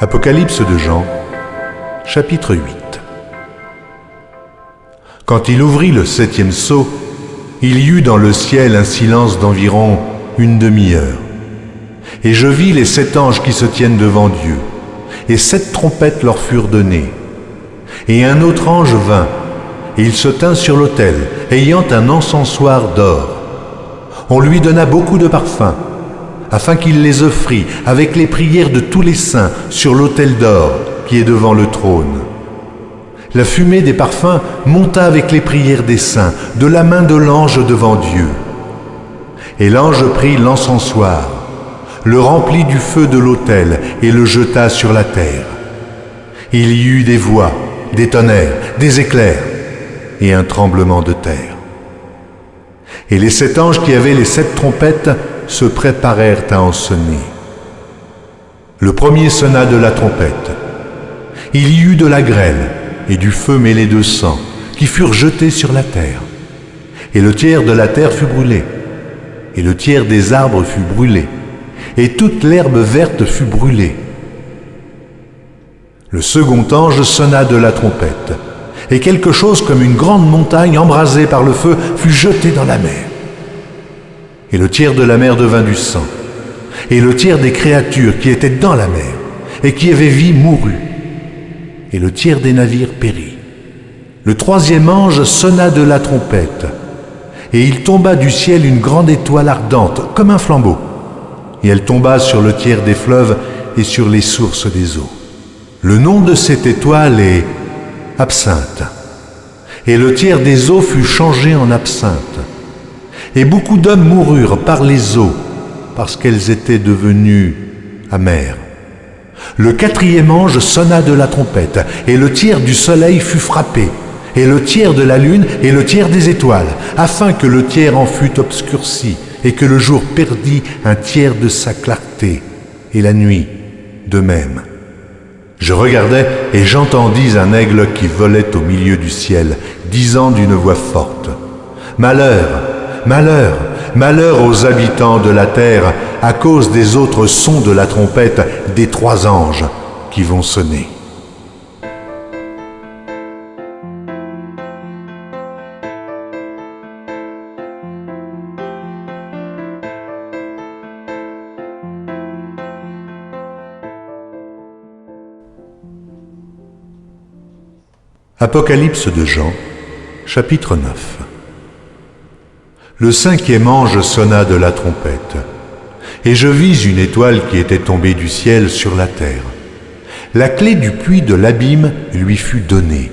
Apocalypse de Jean, chapitre 8. Quand il ouvrit le 7e sceau, il y eut dans le ciel un silence d'environ une demi-heure. Et je vis les 7 anges qui se tiennent devant Dieu, et 7 trompettes leur furent données. Et un autre ange vint, et il se tint sur l'autel, ayant un encensoir d'or. On lui donna beaucoup de parfums, afin qu'il les offrît avec les prières de tous les saints sur l'autel d'or qui est devant le trône. La fumée des parfums monta avec les prières des saints de la main de l'ange devant Dieu. Et l'ange prit l'encensoir, le remplit du feu de l'autel et le jeta sur la terre. Il y eut des voix, des tonnerres, des éclairs et un tremblement de terre. Et les 7 anges qui avaient les 7 trompettes se préparèrent à en sonner. Le premier sonna de la trompette. Il y eut de la grêle et du feu mêlé de sang qui furent jetés sur la terre. Et le tiers de la terre fut brûlé, et le tiers des arbres fut brûlé, et toute l'herbe verte fut brûlée. Le second ange sonna de la trompette, et quelque chose comme une grande montagne embrasée par le feu fut jetée dans la mer. Et le tiers de la mer devint du sang, et le tiers des créatures qui étaient dans la mer et qui avaient vie mourut, et le tiers des navires périt. Le 3e ange sonna de la trompette, et il tomba du ciel une grande étoile ardente, comme un flambeau, et elle tomba sur le tiers des fleuves et sur les sources des eaux. Le nom de cette étoile est Absinthe, et le tiers des eaux fut changé en absinthe. Et beaucoup d'hommes moururent par les eaux, parce qu'elles étaient devenues amères. Le 4e ange sonna de la trompette, et le tiers du soleil fut frappé, et le tiers de la lune, et le tiers des étoiles, afin que le tiers en fût obscurci, et que le jour perdît un tiers de sa clarté, et la nuit de même. Je regardais, et j'entendis un aigle qui volait au milieu du ciel, disant d'une voix forte, « Malheur, malheur, malheur aux habitants de la terre à cause des autres sons de la trompette des 3 anges qui vont sonner. » Apocalypse de Jean, chapitre 9. Le 5e ange sonna de la trompette, et je vis une étoile qui était tombée du ciel sur la terre. La clé du puits de l'abîme lui fut donnée,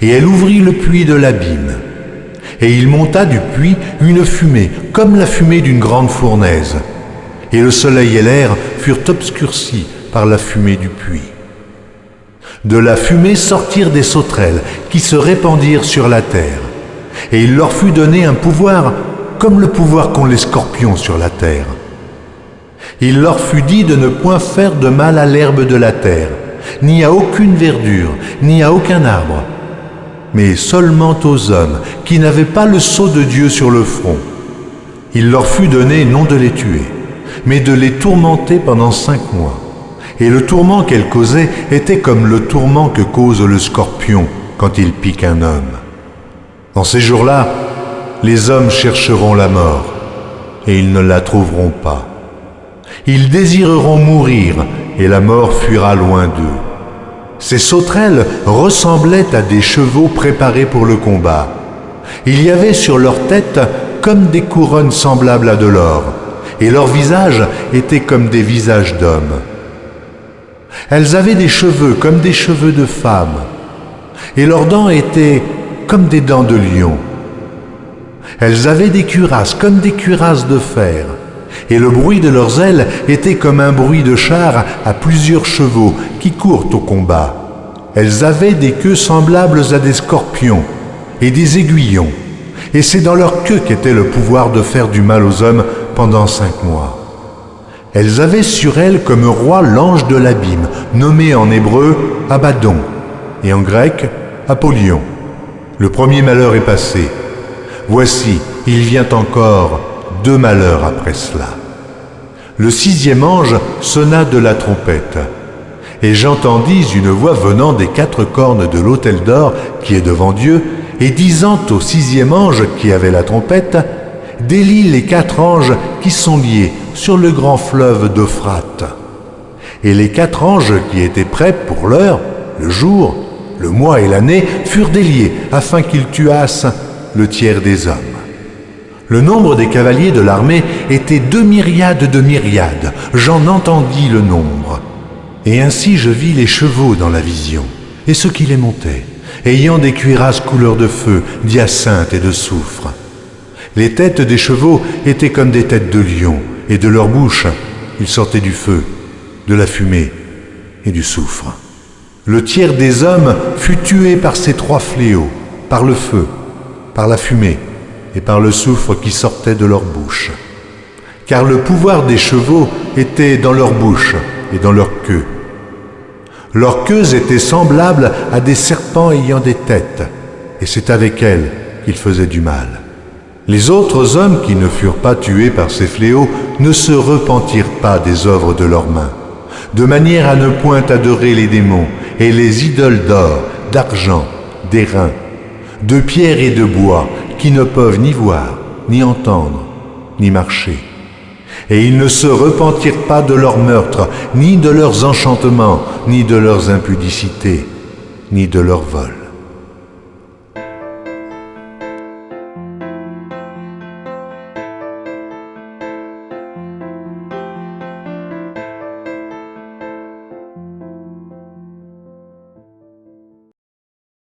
et elle ouvrit le puits de l'abîme. Et il monta du puits une fumée, comme la fumée d'une grande fournaise, et le soleil et l'air furent obscurcis par la fumée du puits. De la fumée sortirent des sauterelles qui se répandirent sur la terre, et il leur fut donné un pouvoir comme le pouvoir qu'ont les scorpions sur la terre. Il leur fut dit de ne point faire de mal à l'herbe de la terre, ni à aucune verdure, ni à aucun arbre, mais seulement aux hommes qui n'avaient pas le sceau de Dieu sur le front. Il leur fut donné non de les tuer, mais de les tourmenter pendant 5 mois. Et le tourment qu'elle causait était comme le tourment que cause le scorpion quand il pique un homme. En ces jours-là, les hommes chercheront la mort, et ils ne la trouveront pas. Ils désireront mourir, et la mort fuira loin d'eux. Ces sauterelles ressemblaient à des chevaux préparés pour le combat. Il y avait sur leur tête comme des couronnes semblables à de l'or, et leurs visages étaient comme des visages d'hommes. Elles avaient des cheveux comme des cheveux de femmes, et leurs dents étaient comme des dents de lion. Elles avaient des cuirasses comme des cuirasses de fer, et le bruit de leurs ailes était comme un bruit de chars à plusieurs chevaux qui courent au combat. Elles avaient des queues semblables à des scorpions et des aiguillons, et c'est dans leur queue qu'était le pouvoir de faire du mal aux hommes pendant 5 mois. Elles avaient sur elles comme roi l'ange de l'abîme, nommé en hébreu Abaddon, et en grec Apollyon. Le premier malheur est passé. Voici, il vient encore 2 malheurs après cela. Le 6e ange sonna de la trompette, Et j'entendis une voix venant des 4 cornes de l'autel d'or qui est devant Dieu, et disant au 6e ange qui avait la trompette, « Délie les 4 anges qui sont liés sur le grand fleuve d'Euphrate. » Et les 4 anges qui étaient prêts pour l'heure, le jour, le mois et l'année, furent déliés afin qu'ils tuassent le tiers des hommes. Le nombre des cavaliers de l'armée était 2 myriades de myriades. J'en entendis le nombre. Et ainsi je vis les chevaux dans la vision, et ceux qui les montaient, ayant des cuirasses couleur de feu, d'hyacinthe et de soufre. Les têtes des chevaux étaient comme des têtes de lions, et de leur bouche il sortait du feu, de la fumée et du soufre. Le tiers des hommes fut tué par ces 3 fléaux, par le feu, par la fumée et par le soufre qui sortait de leur bouche. Car le pouvoir des chevaux était dans leur bouche et dans leur queue. Leurs queues étaient semblables à des serpents ayant des têtes, et c'est avec elles qu'ils faisaient du mal. Les autres hommes qui ne furent pas tués par ces fléaux ne se repentirent pas des œuvres de leurs mains, de manière à ne point adorer les démons et les idoles d'or, d'argent, d'airain, de pierre et de bois, qui ne peuvent ni voir, ni entendre, ni marcher. Et ils ne se repentirent pas de leurs meurtres, ni de leurs enchantements, ni de leurs impudicités, ni de leurs vols.